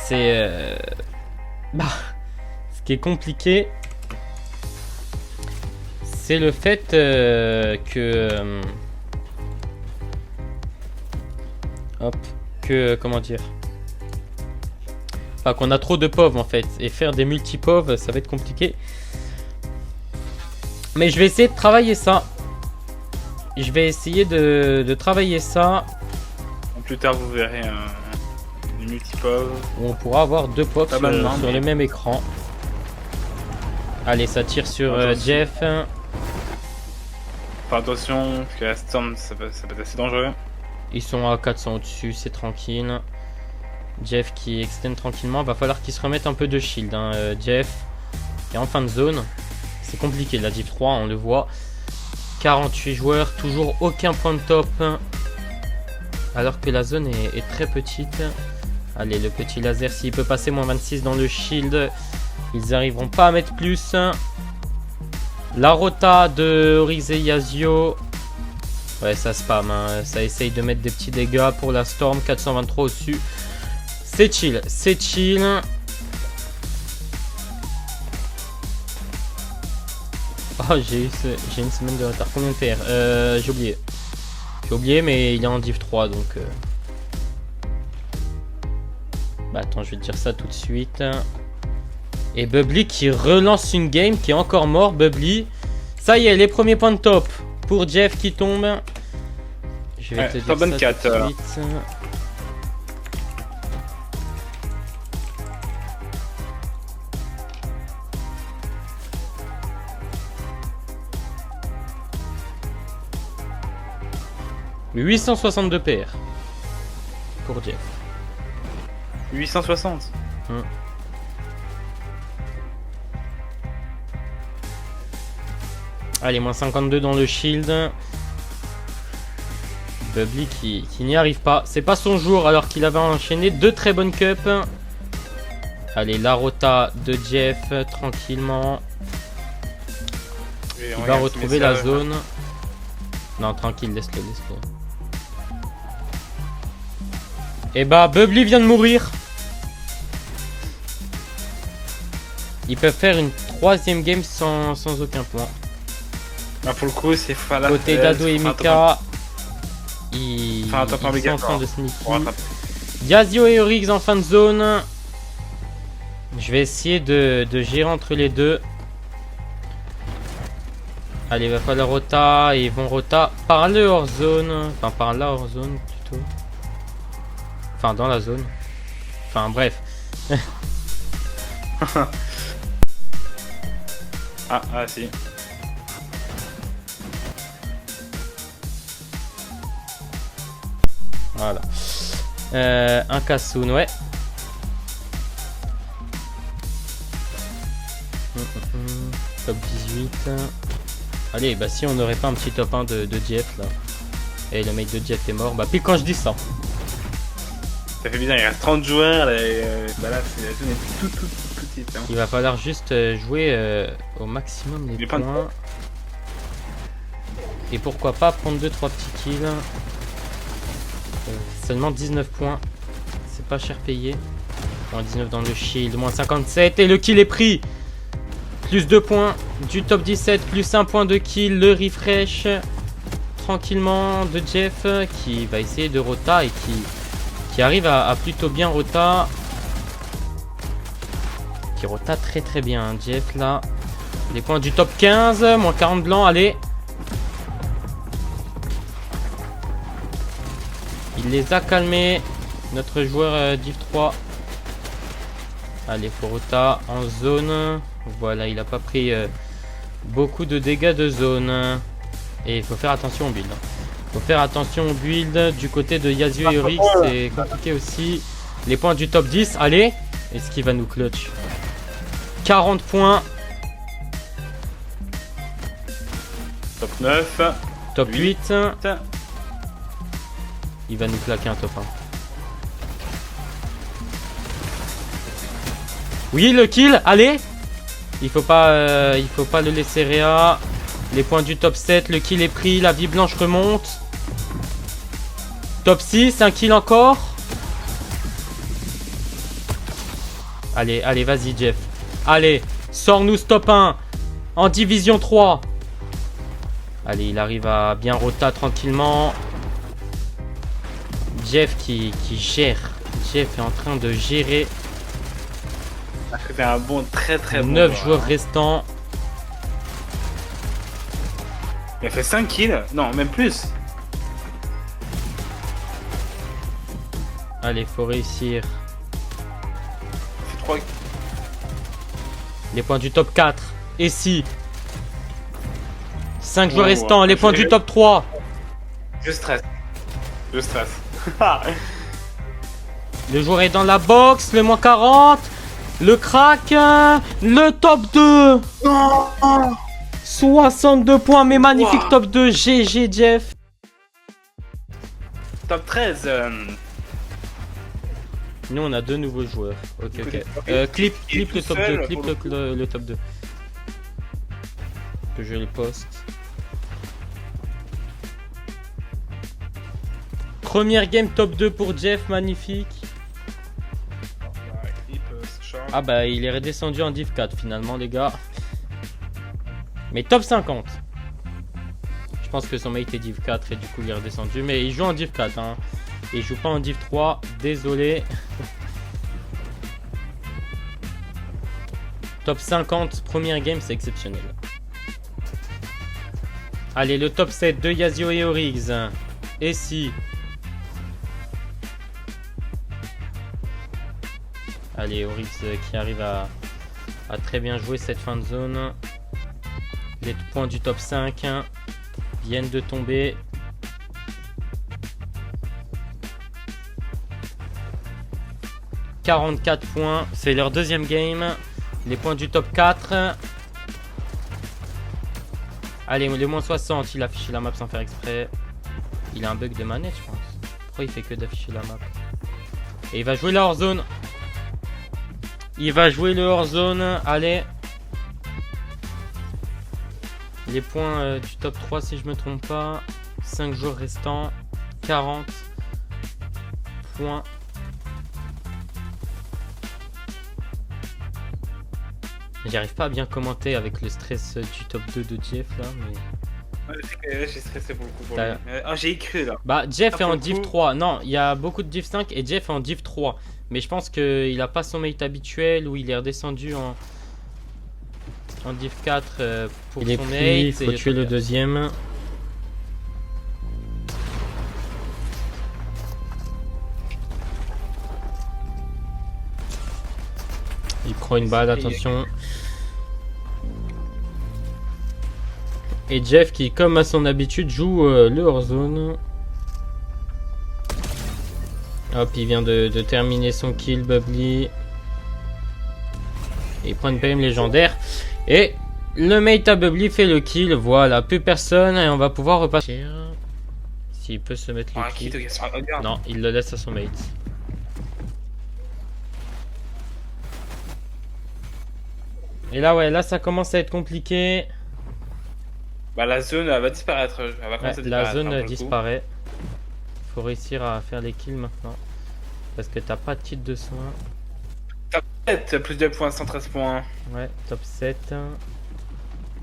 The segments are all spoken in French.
c'est... ce qui est compliqué, c'est le fait comment dire, enfin, qu'on a trop de POV en fait, et faire des multi-POV ça va être compliqué, mais je vais essayer de travailler ça. Je vais essayer de travailler ça. Plus tard vous verrez une multi-POV où on pourra avoir deux POV sur le même écran. Allez, ça tire sur Jeff. Enfin, attention, parce que la Storm ça peut être assez dangereux. Ils sont à 400 au-dessus, c'est tranquille. Jeff qui extend tranquillement. Va falloir qu'il se remette un peu de shield. Hein. Jeff est en fin de zone. C'est compliqué, la Div 3, on le voit. 48 joueurs, toujours aucun point de top. Alors que la zone est très petite. Allez, le petit laser, s'il peut passer moins 26 dans le shield, ils n'arriveront pas à mettre plus. La rota de Oryx et Yasuo. Ouais, ça spam. Hein. Ça essaye de mettre des petits dégâts pour la Storm. 423 au-dessus. C'est chill. C'est chill. Oh, j'ai une semaine de retard. Combien de PR? J'ai oublié. J'ai oublié, mais il est en Div 3, donc... Bah attends, je vais te dire ça tout de suite. Et Bubbly qui relance une game, qui est encore mort, Bubbly. Ça y est, les premiers points de top pour Jeff qui tombe. Je vais te dire ça tout de suite. « 862 PR pour Jeff. » 860. Allez, moins 52 dans le shield. Bubbly qui n'y arrive pas. C'est pas son jour alors qu'il avait enchaîné deux très bonnes cups. Allez, la rota de Jeff tranquillement. Il va retrouver la zone. Non, tranquille, laisse-le. Et bah, Bubbly vient de mourir. Ils peuvent faire une troisième game sans aucun point. Ah, pour le coup, c'est Fala. Côté d'Ado et Mika, ils sont en train de sneaky. Yasuo et Oryx en fin de zone. Je vais essayer de gérer entre les deux. Allez, il va falloir rota. Et ils vont rota par le hors zone. Enfin, par la hors zone plutôt. Enfin, dans la zone. Enfin, bref. ah, si. Voilà. Un Kassoun, ouais. Top 18. Allez, bah si on n'aurait pas un petit top 1 de Jeff là. Et le mec de Jeff est mort. Bah, puis quand je dis ça. Ça fait bizarre, il reste 30 joueurs. Bah là, la zone est tout petite. Hein. Il va falloir juste jouer au maximum les points. Et pourquoi pas prendre 2-3 petits kills. Seulement 19 points. C'est pas cher payé. Moins 19 dans le shield. Moins 57. Et le kill est pris. Plus 2 points du top 17. Plus 1 point de kill. Le refresh. Tranquillement de Jeff. Qui va essayer de rota. Et qui arrive à plutôt bien rota. Qui rota très bien. Hein, Jeff là. Les points du top 15. Moins 40 blancs. Allez. Il les a calmés. Notre joueur Div 3. Allez, Forota en zone. Voilà, il n'a pas pris beaucoup de dégâts de zone. Et il faut faire attention au build. Il faut faire attention au build. Du côté de Yasuo et Oryx, c'est compliqué aussi. Les points du top 10. Allez. Est-ce qu'il va nous clutch? 40 points. Top 9. Top 8. Il va nous claquer un top 1. Oui, le kill, allez. Il faut pas le laisser réa. Les points du top 7, le kill est pris, la vie blanche remonte. Top 6, un kill encore. Allez, allez, vas-y, Jeff. Allez, sors-nous ce top 1 en division 3. Allez, il arrive à bien rota tranquillement. Jeff qui gère. Jeff est en train de gérer. C'est un bon, très bon 9 joueurs restants. Il a fait 5 kills. Non, même plus. Allez, faut réussir. Il fait 3. Les points du top 4. Et si 5 joueurs restants, les points du top 3. Je stresse. Je stresse. Le joueur est dans la box, le moins 40. Le crack, le top 2. Non. 62 points, mais magnifique top 2. GG Jeff. Top 13. Nous on a 2 nouveaux joueurs. Ok, ok. Clip le top 2. Clip le top 2. Que je le poste. Première game top 2 pour Jeff, magnifique. Ah bah il est redescendu en div 4 finalement les gars. Mais top 50. Je pense que son mate est div 4 et du coup il est redescendu. Mais il joue en div 4 hein. Et il joue pas en div 3. Désolé. Top 50, première game, c'est exceptionnel. Allez, le top 7 de Yazio et Oryx. Et si... Allez, Oryx qui arrive à très bien jouer cette fin de zone. Les points du top 5 viennent de tomber. « 44 points, c'est leur deuxième game. Les points du top 4. Allez, le moins 60, il a affiché la map sans faire exprès. Il a un bug de manette, je pense. Pourquoi il fait que d'afficher la map? Et il va jouer le hors-zone. Il va jouer le hors-zone. Allez. Les points du top 3, si je me trompe pas. 5 jours restants. 40 points. J'arrive pas à bien commenter avec le stress du top 2 de Jeff là, mais... Ouais, j'ai stressé pour le coup pour lui. Ah, j'ai écrit là. Bah, Jeff est en div 3. Non, il y a beaucoup de div 5 et Jeff est en div 3. Mais je pense qu'il a pas son mate habituel ou il est redescendu en div 4 pour son mate. Il faut tuer le deuxième. Il prend une balle, attention. Et Jeff qui, comme à son habitude, joue le hors-zone. Hop, il vient de terminer son kill, Bubbly. Et il prend une PM légendaire. Et le mate à Bubbly fait le kill. Voilà, plus personne. Et on va pouvoir repasser. S'il peut se mettre le kill. Non, il le laisse à son mate. Et là, ouais, là, ça commence à être compliqué. Bah, la zone, elle va disparaître. Elle va commencer à disparaître. La zone disparaît. Faut réussir à faire les kills maintenant. Parce que t'as pas de kit de soin. Top 7, plus de points, 113 points. Ouais, top 7.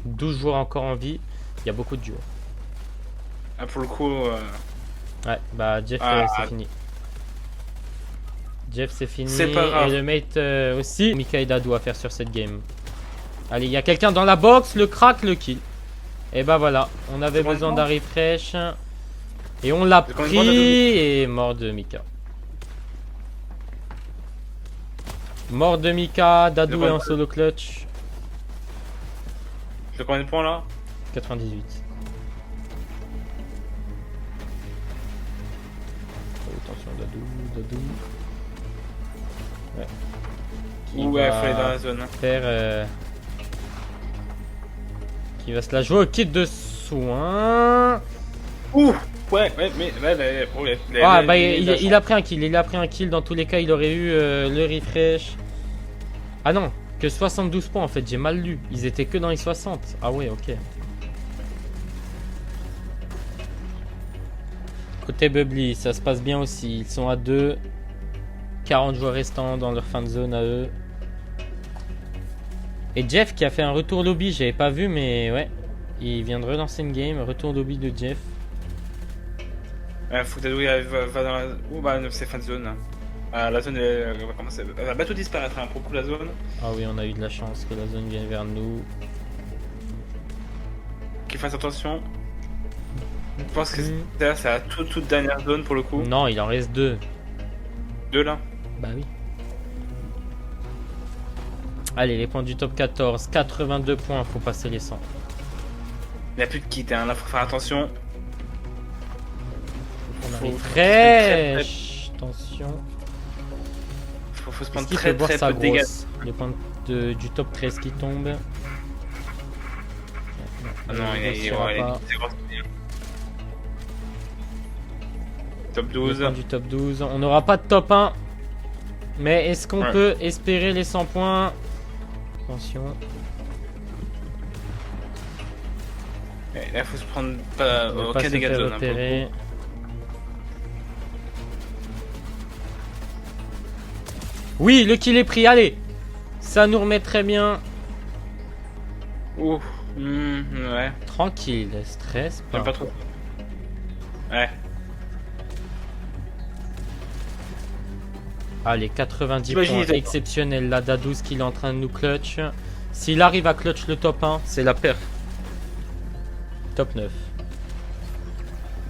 12 joueurs encore en vie. Il y a beaucoup de duos. Ah, pour le coup... Ouais, bah Jeff, c'est fini. Jeff, c'est fini. C'est pas grave. Et le mate aussi. Mikaïda doit faire sur cette game. Allez, il y a quelqu'un dans la box. Le crack, le kill. Et bah voilà, on avait besoin d'un refresh. Et on l'a pris. Et mort de Mika. Mort de Mika. Dadou est en solo clutch. Je fais combien de points là? 98. Oh, attention, Dadou. Ouais. Ouais, il faut aller dans la zone. Faire, qui va se la jouer au kit de soin. Ouh. Ouais, mais là, il a pris un kill. Il a pris un kill. Dans tous les cas, il aurait eu le refresh. Ah non, que 72 points en fait. J'ai mal lu. Ils étaient que dans les 60. Ah ouais, ok. Côté Bubbly, ça se passe bien aussi. Ils sont à 2. 40 joueurs restants dans leur fin de zone à eux. Et Jeff qui a fait un retour lobby, j'avais pas vu, mais ouais. Il vient de relancer une game, retour lobby de Jeff. Faut que Dadou va dans la... Ouh bah c'est fin de zone là. La zone va commencer... Elle va bientôt disparaître hein, pour le coup la zone. Ah oui, on a eu de la chance que la zone vienne vers nous. Qu'il fasse attention. Je pense que c'est la toute dernière zone pour le coup. Non, il en reste 2. 2 là. Bah oui. Allez, les points du top 14. 82 points, faut passer les 100. Il n'y a plus de kit, hein. Là faut faire attention. On arrive fraîche. Attention. Faut se prendre Est-ce qu'il très peut voir sa peu de dégâts. grosse. Les points du top 13 qui tombent. Ah non, il est top Les 12. points du top 12. On n'aura pas de top 1. Mais est-ce qu'on peut espérer les 100 points? Attention. Là faut se prendre pas aucun dégât de zone. Repérer. Oui, le kill est pris, allez. Ça nous remet très bien. Ouh, ouais. Tranquille, stress J'aime pas trop. Ouais. Allez, 90 Imaginez points exceptionnel là, Dadous qu'il est en train de nous clutch. S'il arrive à clutch le top 1, c'est la perf. Top 9.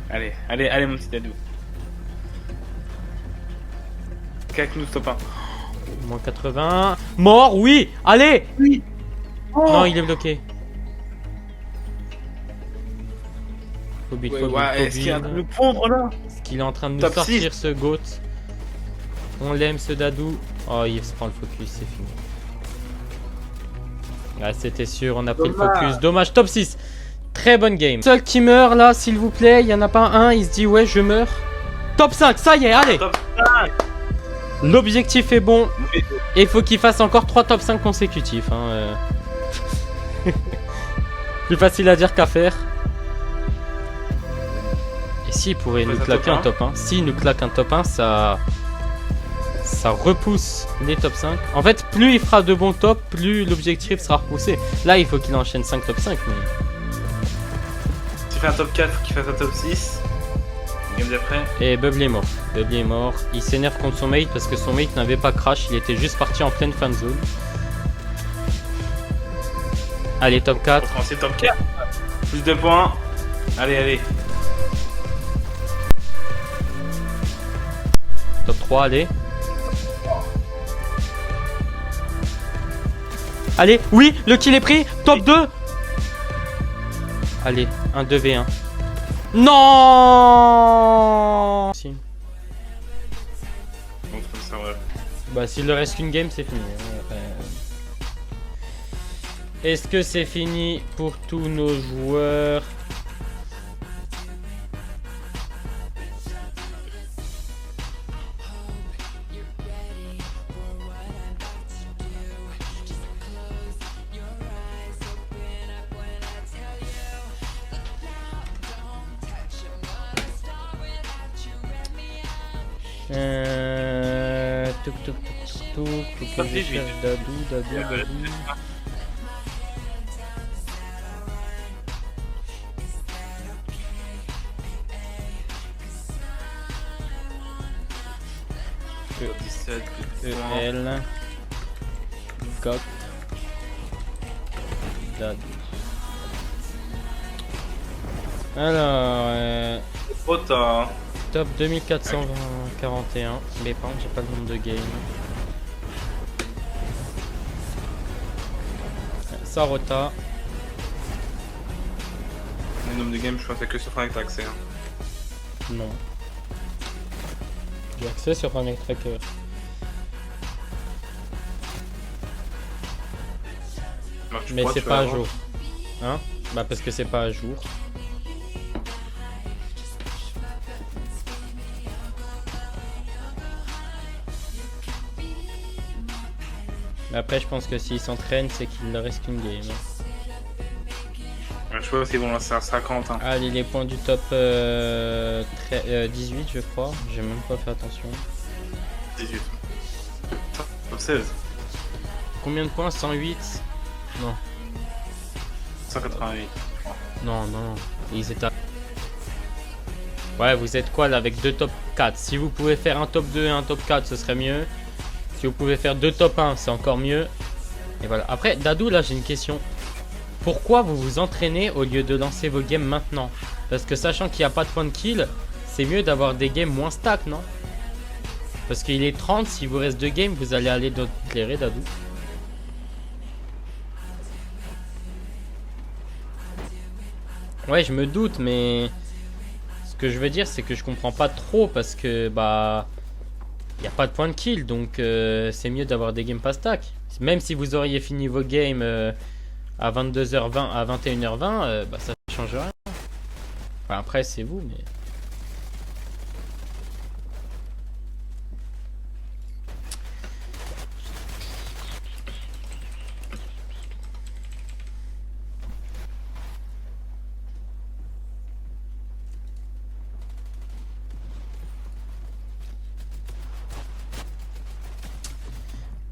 Allez mon petit Dadou. Qu'avec nous top 1. Moins 80. Mort, oui. Allez. Oui. Oh. Non, il est bloqué. Faut Est-ce qu'il est en train de nous pondre là? Est-ce qu'il est en train de nous Top sortir 6. ce goat? On l'aime ce Dadou. Oh, il se prend le focus, c'est fini. Ah, c'était sûr, on a pris le focus. Dommage, top 6. Très bonne game. Seul qui meurt là, s'il vous plaît. Il n'y en a pas un, il se dit ouais, je meurs. Top 5, ça y est, allez. Top 5. L'objectif est bon. Et il faut qu'il fasse encore 3 top 5 consécutifs. Hein. Plus facile à dire qu'à faire. Et s'il pourrait nous claquer un top 1. S'il nous claque un top 1, ça repousse les top 5. En fait, plus il fera de bons tops, plus l'objectif sera repoussé. Là, il faut qu'il enchaîne 5 top 5. Mais... S'il fait un top 4, faut qu'il fasse un top 6. Game d'après. Et Bubbly est mort. Bubbly est mort. Il s'énerve contre son mate parce que son mate n'avait pas crash. Il était juste parti en pleine fan zone. Allez, top 4. C'est top 4. Plus de points. Allez. Top 3, allez. Allez, oui, le kill est pris. Top 2. Allez, un 2v1. Non. Si. Bah, s'il ne reste qu'une game, c'est fini. Est-ce que c'est fini pour tous nos joueurs? Faut que je cherche Dadou. EL Got Dadou. Alors top 2441. Mais par contre j'ai pas le nombre de games. Sarota. Le nombre de games, je pensais que sur Connect Accès. Hein. Non. J'ai accès sur Connect Tracker. Mais c'est pas à jour. Hein? Bah parce que c'est pas à jour. Mais après je pense que s'il s'entraîne c'est qu'il leur reste une game. Je sais pas si bon là c'est à 50. Hein. Allez les points du top 18 je crois. J'ai même pas fait attention. 18. Top 16. Combien de points? 108. Non. 188. Non, non. Ils étaient... Ouais, vous êtes quoi là avec 2 top 4? Si vous pouvez faire un top 2 et un top 4, ce serait mieux. Si vous pouvez faire 2 top 1, c'est encore mieux. Et voilà. Après, Dadou, là, j'ai une question. Pourquoi vous vous entraînez au lieu de lancer vos games maintenant? Parce que sachant qu'il n'y a pas de point de kill, c'est mieux d'avoir des games moins stack, non? Parce qu'il est 30, s'il vous reste 2 games, vous allez aller éclairer, Dadou. Ouais, je me doute, mais... Ce que je veux dire, c'est que je comprends pas trop parce que, bah... Il n'y a pas de point de kill, donc c'est mieux d'avoir des games pas stack. Même si vous auriez fini vos games à 22h20, à 21h20, bah ça change rien. Enfin, après, c'est vous, mais...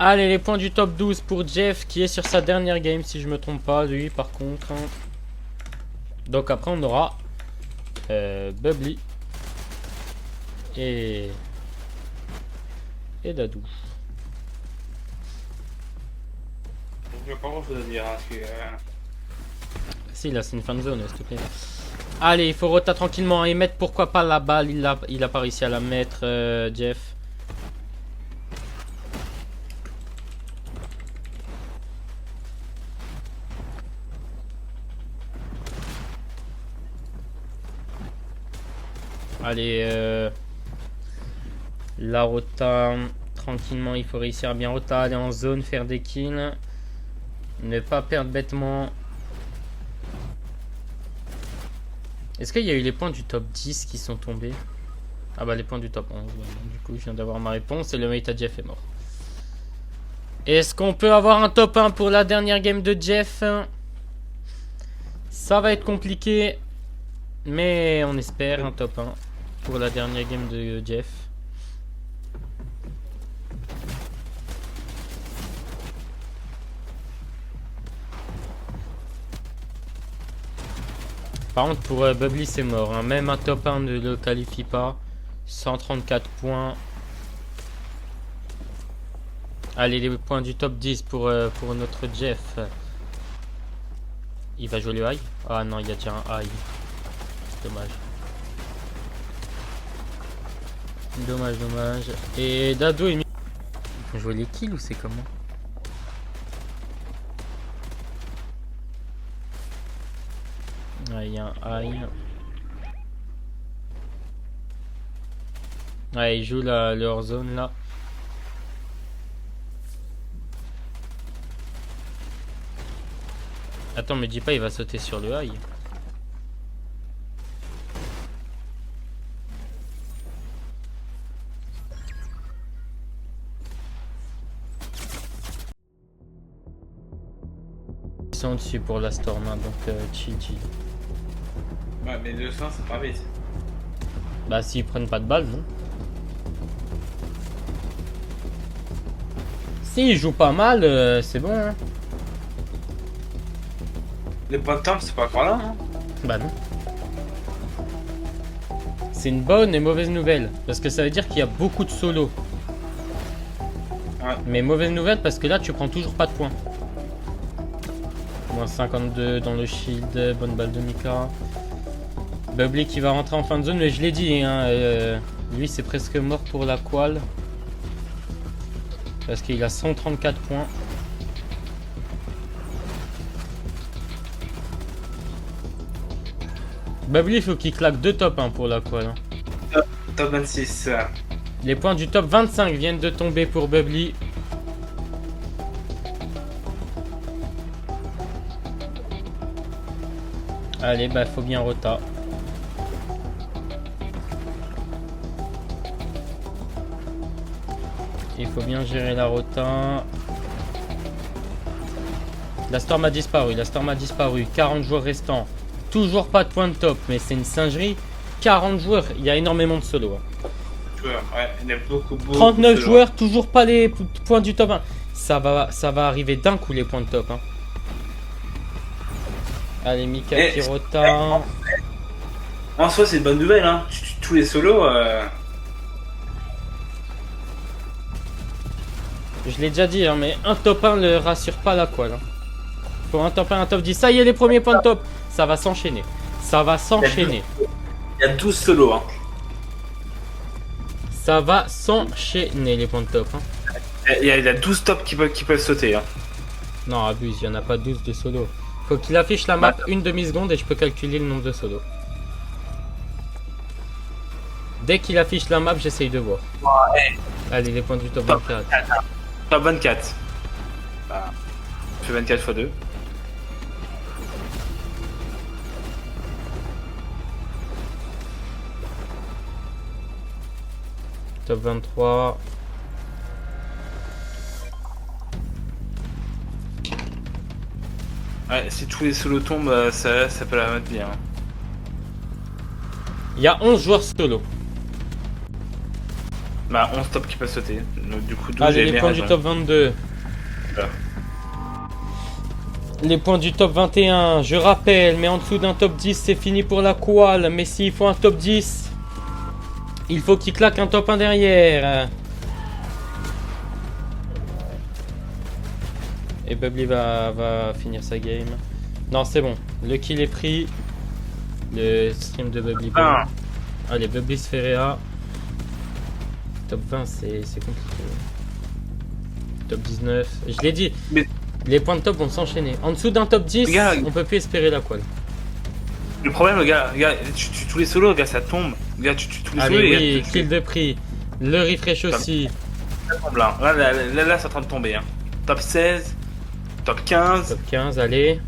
Allez, les points du top 12 pour Jeff qui est sur sa dernière game, si je me trompe pas, lui par contre. Donc après on aura Bubbly et Dadou. Je pas grand chose à dire. Hein, Si, là c'est une fan zone, s'il te plaît. Allez, il faut rota tranquillement et mettre pourquoi pas la balle. Il a pas réussi à la mettre, Jeff. Allez, la rota, tranquillement, il faut réussir à bien rota, aller en zone, faire des kills. Ne pas perdre bêtement. Est-ce qu'il y a eu les points du top 10 qui sont tombés? Ah bah les points du top 11. Du coup, je viens d'avoir ma réponse et le mate à Jeff est mort. Est-ce qu'on peut avoir un top 1 pour la dernière game de Jeff? Ça va être compliqué. Mais on espère un top 1 pour la dernière game de Jeff. Par contre pour Bubbly c'est mort, hein. Même un top 1 ne le qualifie pas. 134 points. Allez, les points du top 10 pour notre Jeff. Il va jouer le high? Ah non, il y a déjà un high. Dommage. Dommage, dommage. Et Dado est mis. On joue les kills ou c'est comment? Ouais, il y a un high. Ouais, il joue leur zone là. Attends, me dis pas il va sauter sur le high. Ils sont au-dessus pour la storm, hein, donc chill. Ouais, mais 200 c'est pas vite. Bah s'ils prennent pas de balles, non. S'ils jouent pas mal, c'est bon, hein. Les points de temps c'est pas encore là, hein. Bah non. C'est une bonne et mauvaise nouvelle. Parce que ça veut dire qu'il y a beaucoup de solos. Ouais. Mais mauvaise nouvelle parce que là tu prends toujours pas de points. Moins 52 dans le shield. Bonne balle de Mika. Bubbly qui va rentrer en fin de zone. Mais je l'ai dit, hein, lui c'est presque mort pour la qual. Parce qu'il a 134 points. Bubbly il faut qu'il claque 2 top 1 pour la qual, hein. Top 26. Les points du top 25 viennent de tomber pour Bubbly. Allez, bah faut bien rota. Il faut bien gérer la rota. La storm a disparu, 40 joueurs restants. Toujours pas de point de top, mais c'est une singerie. 40 joueurs, il y a énormément de solos. Ouais, il y en a beaucoup. 39 joueurs, toujours pas les points du top 1. Ça va arriver d'un coup les points de top, hein. Allez, Mika Eh, qui rota. En soi, c'est une bonne nouvelle, hein. Tous les solos. Je l'ai déjà dit, hein, mais un top 1 le rassure pas la coile. Hein. Faut un top 1, un top 10. Ça y est, les premiers points de top. Ça va s'enchaîner. Ça va s'enchaîner. Il y a 12 solos, hein. Ça va s'enchaîner, les points de top. Hein. Il y a 12 tops qui peuvent sauter, hein. Non, abuse, il n'y en a pas 12 de solo. Faut qu'il affiche la map une demi-seconde et je peux calculer le nombre de solos. Dès qu'il affiche la map, j'essaye de voir. Ouais. Allez, les points du top 24. Top 24. Voilà. Je fais 24 x 2. Top 23. Ouais, si tous les solos tombent, ça peut la mettre bien. Il y a 11 joueurs solo. Bah, 11 tops qui peuvent sauter. Donc, du coup, 12, Allez, j'ai les bien points raison. du top 22. Voilà. Les points du top 21, je rappelle, mais en dessous d'un top 10, c'est fini pour la koal. Mais s'il faut un top 10, il faut qu'il claque un top 1 derrière. Et Bubbly va finir sa game. Non, c'est bon. Le kill est pris. Le stream de Bubbly. Ah. Allez, Bubbly se fait réa. Top 20, c'est compliqué. Top 19. Je l'ai dit. Mais- Les points de top vont s'enchaîner. En dessous d'un top 10, Gars, on peut plus espérer la qual. Le problème, regarde, tous les solos, regarde, ça tombe. Regarde, tous les solos, Allez, oui, regarde, kill de prix. Le refresh aussi. ça tombe là. Là, c'est en train de tomber. Hein. Top 16, top 15, Top 15, allez.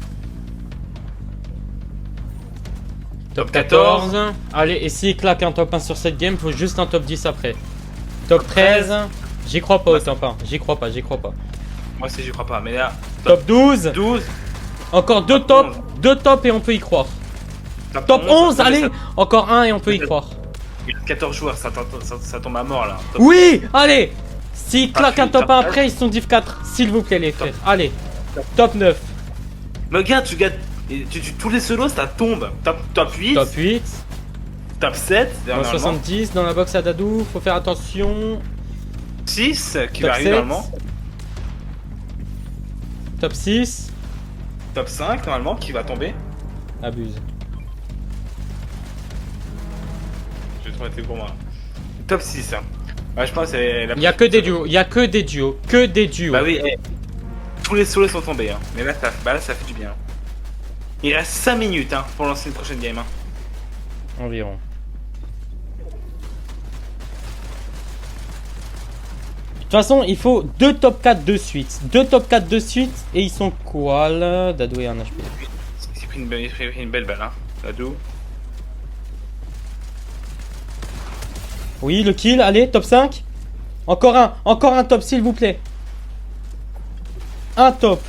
top 14. Allez, et s'il claque un top 1 sur cette game, faut juste un top 10 après. Top 13. J'y crois pas au top 1. J'y crois pas. Moi aussi, j'y crois pas. Mais là, Top 12. 12, Encore deux Top tops. Deux tops et on peut y croire. top, Top 11, ça- allez. ça- Encore un et on peut y croire. Il y a 14 joueurs, ça tombe à mort là. Top- Oui, allez. S'il claque un top top 1 13. après, ils sont div 4. S'il vous plaît, les frères. Allez. Top 9. Mais regarde, tous les solos, ça tombe. Top 8, Top 8. top 7, Dans normalement. 70, dans la box à Dadou. Faut faire attention. 6 qui Top va arriver 7. normalement. Top 6. Top 5 normalement qui va tomber. Abuse. Je vais trop été pour moi. Top 6. Hein. Ouais, je pense que c'est la Il y a que des duos. Il y a que des duos. Que des duos. Bah oui, tous les solos sont tombés. Hein. Mais là ça fait du bien. Il reste 5 minutes hein, pour lancer une prochaine game. Hein. Environ. De toute façon, il faut 2 top 4 de suite. 2 top 4 de suite et ils sont quoi là? Dadou et un HP. Il a pris une belle balle. Hein. Dadou. Oui, le kill, allez, top 5. Encore un top s'il vous plaît. Un top.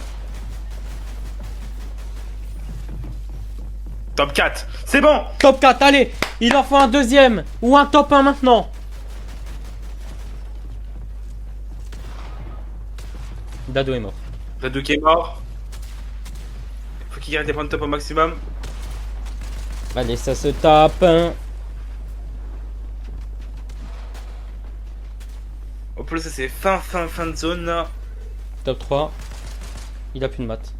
Top 4. C'est bon. Top 4, allez. Il en faut un deuxième. Ou un top 1 maintenant. Dadou est mort. Dadou qui est mort. Faut qu'il garde des points de top au maximum. Allez, ça se tape. Au plus, ça c'est fin de zone là. Top 3. Il a plus de maths.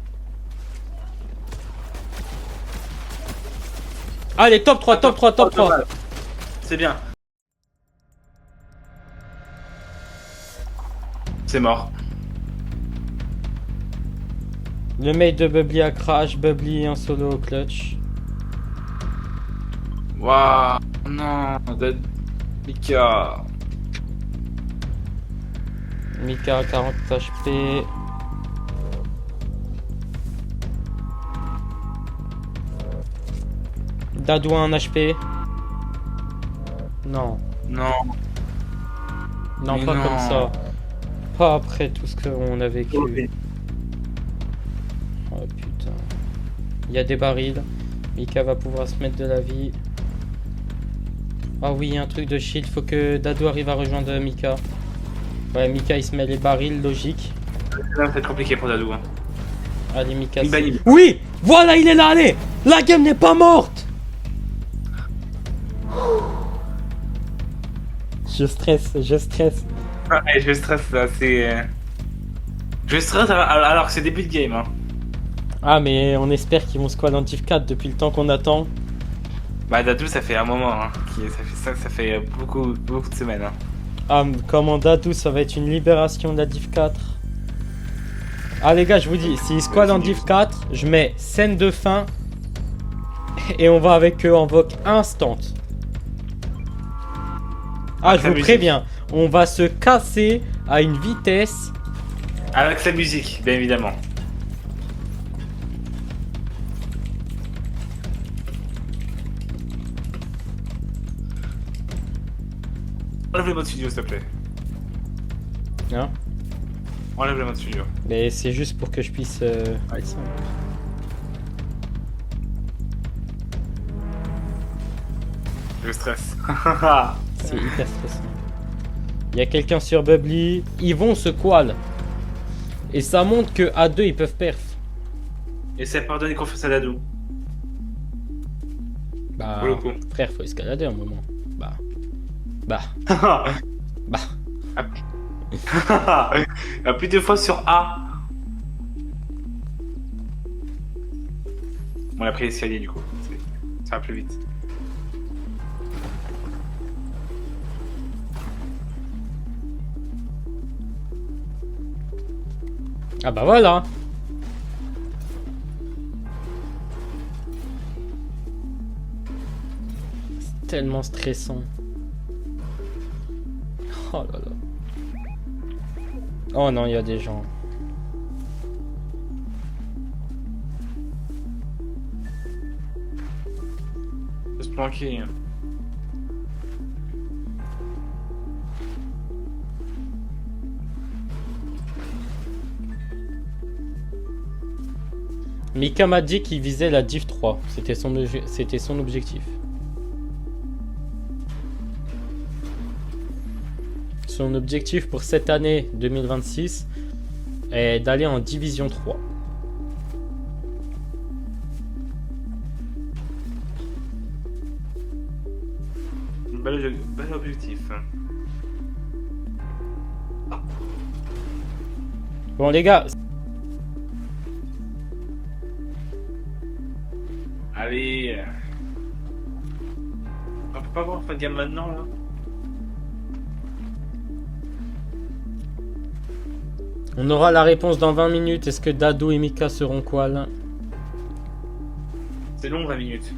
Allez, top 3, top 3, top 3. C'est bien. C'est mort. Le mate de Bubbly a crash, Bubbly en solo au clutch. Waouh. Non. Mika. Mika 40 HP. Dadou 1 HP. Non. Non. Non, Mais pas non. comme ça. Pas après tout ce qu'on a vécu. Oh putain. Il y a des barils. Mika va pouvoir se mettre de la vie. Ah oui, un truc de shield. Faut que Dadou arrive à rejoindre Mika. Ouais, Mika il se met les barils, logique. Là, c'est compliqué pour Dadou. Hein. Allez, Mika. Mibani. Oui! Voilà, il est là, allez! La game n'est pas morte! Je stresse. Ah, et je stresse là, c'est. Je stresse alors que c'est début de game. Hein. Ah, mais on espère qu'ils vont squad en div 4 depuis le temps qu'on attend. Bah, Dadou, ça fait un moment. Hein. Ça fait beaucoup de semaines. Hein. Ah, comment Dadou, ça va être une libération de la div 4. Ah, les gars, je vous dis, s'ils squad en div 4, je mets scène de fin. Et on va avec eux en voc instant. Ah, je vous préviens, on va se casser à une vitesse. Avec sa musique, bien évidemment. Enlève le mode studio, s'il te plaît. Hein? Enlève le mode studio. Mais c'est juste pour que je puisse mettre ça. Je stresse. C'est hyper stressant. Il y a quelqu'un sur Bubbly. Ils vont se qual. Et ça montre que à 2 ils peuvent perf. Et ça pardonne et confiance à Dadou. Bah, Pour le coup. frère, faut escalader un moment. Bah. Plus de fois sur A. On a pris l'escalier du coup. Ça va plus vite. Ah bah voilà. C'est tellement stressant. Oh là là. Oh non, il y a des gens. Faut se planquer. Mika m'a dit qu'il visait la div 3. C'était son objectif. Son objectif pour cette année 2026 est d'aller en division 3. Bel objectif. Bon les gars, Allez. On peut pas voir fin de gamme maintenant là. on aura la réponse dans 20 minutes. Est-ce que Dadou et Mika seront quoi là? C'est long 20 minutes.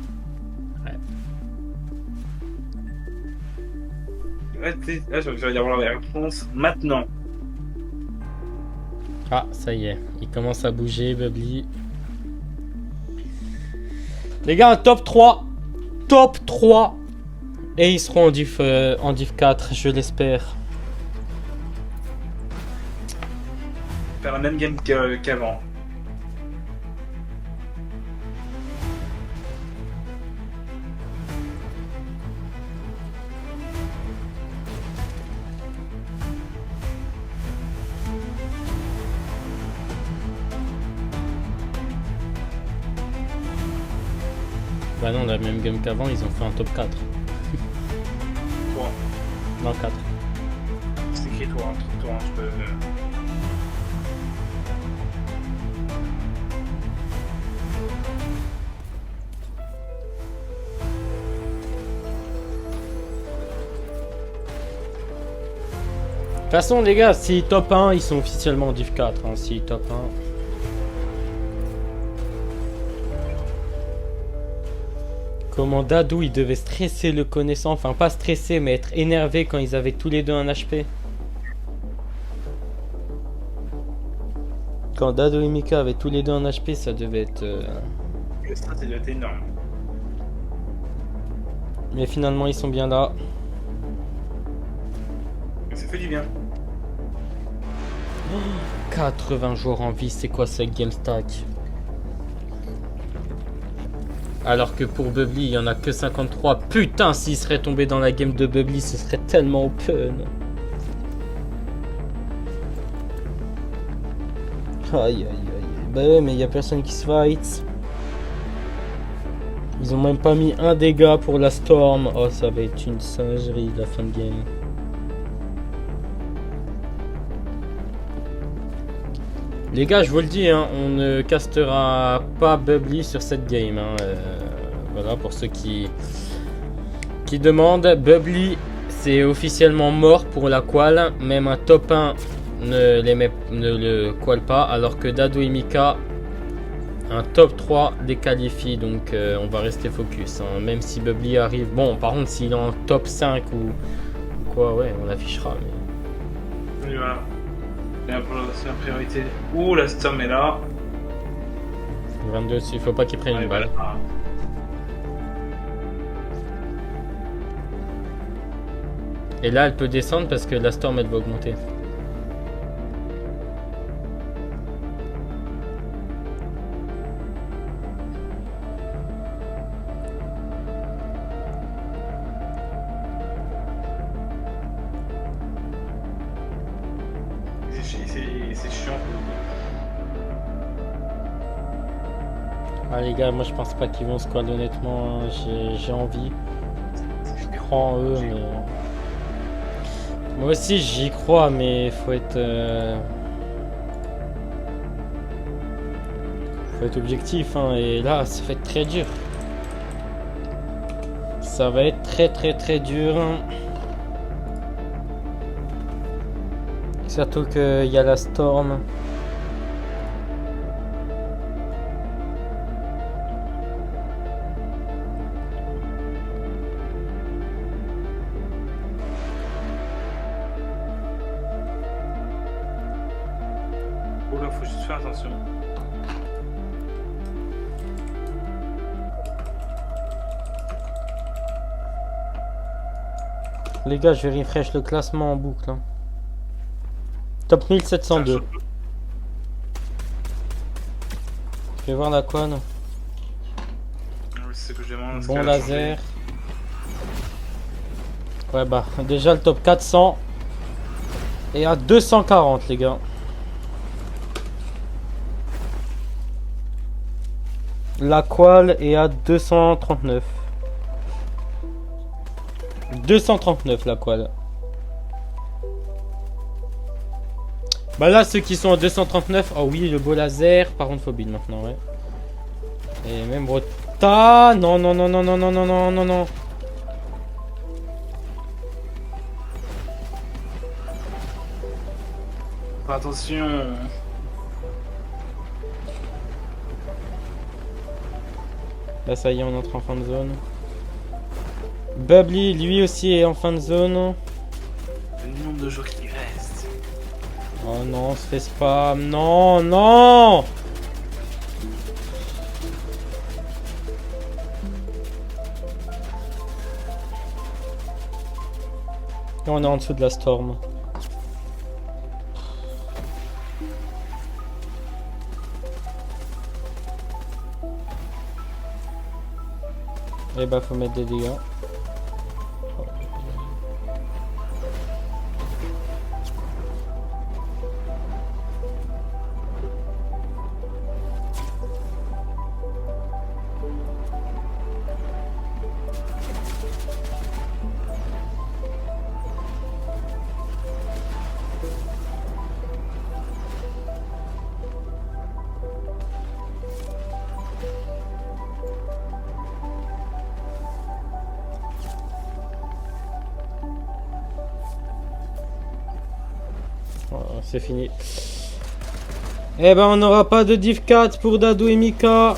Là, je vais y avoir la réponse maintenant. Ah, ça y est, il commence à bouger, Bubbly. Les gars, top 3. Top 3. Et ils seront en div 4, je l'espère. Faire la même game qu'avant. Bah non, la même game qu'avant, ils ont fait un top 4. Toi, Non, 4. c'est écrit toi, je peux. De toute façon, les gars, si top 1, ils sont officiellement en div 4. Hein, si top 1. Comment Dadou, il devait stresser le connaissant. Enfin, pas stresser, mais être énervé quand ils avaient tous les deux un HP. Quand Dadou et Mika avaient tous les deux un HP, ça devait être... Le stress doit être énorme. Mais finalement, ils sont bien là. Mais ça fait du bien. 80 jours en vie, c'est quoi cette game stack? Alors que pour Bubbly, il y en a que 53. Putain, s'il serait tombé dans la game de Bubbly, ce serait tellement open. Aïe aïe aïe. Bah ouais, mais il y a personne qui se fight. Ils ont même pas mis un dégât pour la Storm. Oh, ça va être une singerie la fin de game. Les gars, je vous le dis, hein, on ne castera pas Bubbly sur cette game. Hein, voilà, pour ceux qui demandent. Bubbly, c'est officiellement mort pour la qual. Même un top 1 ne le qual pas. Alors que Dado et Mika, un top 3 les qualifie. Donc on va rester focus. Hein, même si Bubbly arrive. Bon, par contre, s'il est en top 5 ou quoi, ouais, on affichera. Mais... Oui, voilà. C'est la priorité. Ouh, la Storm est là. 22, il faut pas qu'il prenne une balle. Voilà. Et là, elle peut descendre parce que la Storm, elle va augmenter. C'est chiant. Ah les gars, moi je pense pas qu'ils vont squad honnêtement, j'ai envie. Je crois en eux, mais... Moi aussi j'y crois, mais faut être objectif, hein, et là ça va être très dur. Ça va être très dur. Hein. Surtout qu'il y a la Storm. Oh là, faut juste faire attention. Les gars, je vais refresh le classement en boucle. Hein. Top 1702. Je vais voir la conne. C'est ce que je demande. Bon laser. Ouais bah déjà le top 400 est à 240 les gars. La qual est à 239. 239 la qual. Bah là ceux qui sont à 239. Oh oui le beau laser. Par contre faut build maintenant ouais. Et même Rota. Non. Attention. Là ça y est on entre en fin de zone. Bubbly lui aussi est en fin de zone. Le nombre de joueurs qui restent. Oh non, on se fait spam. Non. Et on est en dessous de la Storm. Et bah faut mettre des dégâts. C'est fini. Eh ben on n'aura pas de div 4 pour Dado et Mika.